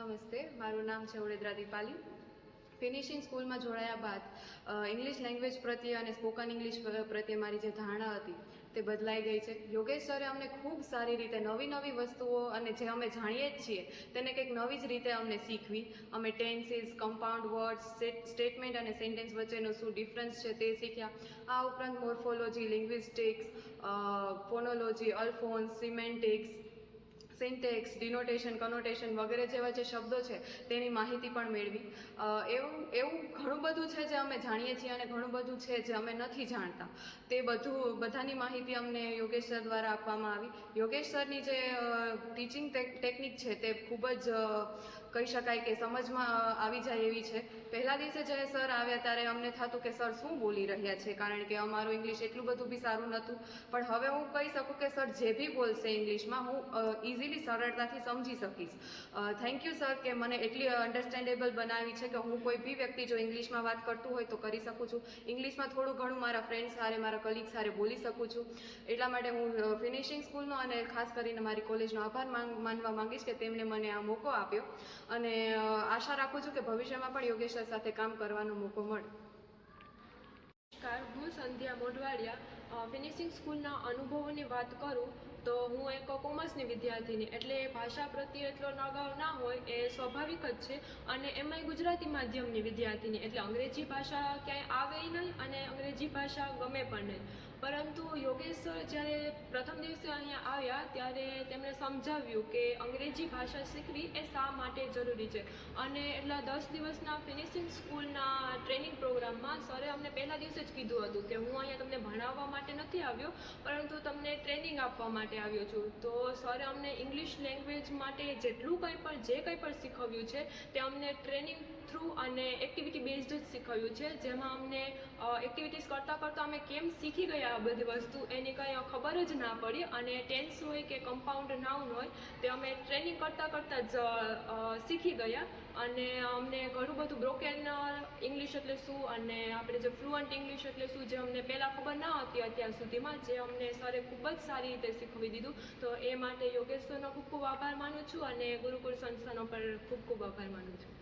નમસ્તે, મારું નામ છે ઓળેદરા દીપાલી. ફિનિશિંગ સ્કૂલમાં જોડાયા બાદ ઇંગ્લિશ લેંગ્વેજ પ્રત્યે અને સ્પોકન ઇંગ્લિશ પ્રત્યે મારી જે ધારણા હતી તે બદલાઈ ગઈ છે. યોગેશ સરે અમને ખૂબ સારી રીતે નવી વસ્તુઓ અને જે અમે જાણીએ જ છીએ તેને કંઈક નવી જ રીતે અમને શીખવી. અમે ટેન્સીસ, કમ્પાઉન્ડ વર્ડ્સ, સ્ટેટમેન્ટ અને સેન્ટેન્સ વચ્ચેનો શું ડિફરન્સ છે તે શીખ્યા. આ ઉપરાંત મોર્ફોલોજી, લિંગ્વિસ્ટિક્સ, ફોનોલોજી, અલ્ફોન્સ, સિમેન્ટિક્સ, સિન્ટેક્સ, ડિનોટેશન, કનોટેશન વગેરે જેવા જે શબ્દો છે તેની માહિતી પણ મેળવી. એવું ઘણું બધું છે જે અમે જાણીએ છીએ અને ઘણું બધું છે જે અમે નથી જાણતા. તે બધાની માહિતી અમને યોગેશ સર દ્વારા આપવામાં આવી. યોગેશ સરની જે ટીચિંગ ટેકનિક છે તે ખૂબ જ કહી શકાય કે સમજમાં આવી જાય એવી છે. પહેલા દિવસે જ્યારે સર આવ્યા ત્યારે અમને થતું કે સર શું બોલી રહ્યા છે, કારણ કે અમારું ઇંગ્લિશ એટલું બધું બી સારું નહોતું. પણ હવે હું કહી શકું કે સર જે બી બોલશે ઇંગ્લિશમાં હું ઇઝીલી સરળતાથી સમજી શકીશ. થેન્ક યુ સર કે મને એટલી અન્ડરસ્ટેન્ડેબલ બનાવી છે કે હું કોઈ બી વ્યક્તિ જો ઇંગ્લિશમાં વાત કરતું હોય તો કરી શકું છું. ઇંગ્લિશમાં થોડું ઘણું મારા ફ્રેન્ડ્સ હારે, મારા કલીગ હારે બોલી શકું છું. એટલા માટે હું ફિનિશિંગ સ્કૂલનો અને ખાસ કરીને મારી કોલેજનો આભાર માનવા માંગીશ કે તેમણે મને આ મોકો આપ્યો અને આશા રાખું છું કે ભવિષ્યમાં પણ યોગેશ સર સાથે કામ કરવાનો મોકો મળે. નમસ્કાર, હું સંધ્યા મોઢવાડિયા. ફિનિશિંગ સ્કૂલના અનુભવોની વાત કરું તો હું એક કોમર્સની વિદ્યાર્થીની, એટલે ભાષા પ્રત્યે એટલો લગાવ ના હોય એ સ્વાભાવિક જ છે. અને એમાંય ગુજરાતી માધ્યમની વિદ્યાર્થીની, એટલે અંગ્રેજી ભાષા ક્યાંય આવે નહીં અને અંગ્રેજી ભાષા ગમે પણ નહીં. પરંતુ યોગેશ સર જ્યારે પ્રથમ દિવસે અહીંયા આવ્યા ત્યારે તેમણે સમજાવ્યું કે અંગ્રેજી ભાષા શીખવી એ શા માટે જરૂરી છે. અને એટલા 10 દિવસના ફિનિશિંગ સ્કૂલના ટ્રેનિંગ પ્રોગ્રામમાં સરે અમને પહેલા દિવસે જ કીધું હતું કે હું અહીંયા તમને ભણાવવા માટે નથી આવ્યો, પરંતુ તમને ટ્રેનિંગ આપવા માટે આવ્યો છું. તો સરે અમને ઇંગ્લિશ લેંગ્વેજ માટે જેટલું કંઈ પણ શીખવ્યું છે તે અમને ટ્રેનિંગ થ્રુ અને એક્ટિવિટી બેઝડ જ શીખવ્યું છે. જેમાં અમને એક્ટિવિટીઝ કરતાં અમે કેમ શીખી ગયા આ બધી વસ્તુ એની કંઈ ખબર જ ના પડી. અને ટેન્સ હોય કે કમ્પાઉન્ડ નાઉન હોય તે અમે ટ્રેનિંગ કરતાં જ શીખી ગયા. અને અમને ઘણું બધું બ્રોકેન ઇંગ્લિશ એટલે શું અને આપણે જે ફ્લુઅન્ટ ઇંગ્લિશ એટલે શું, જે અમને પહેલાં ખબર ના હતી અત્યાર સુધીમાં, જે અમને સરે ખૂબ જ સારી રીતે શીખવી દીધું. તો એ માટે યોગેશ સરનો ખૂબ આભાર માનું છું અને ગુરુકુળ સંસ્થાનો પણ ખૂબ આભાર માનું છું.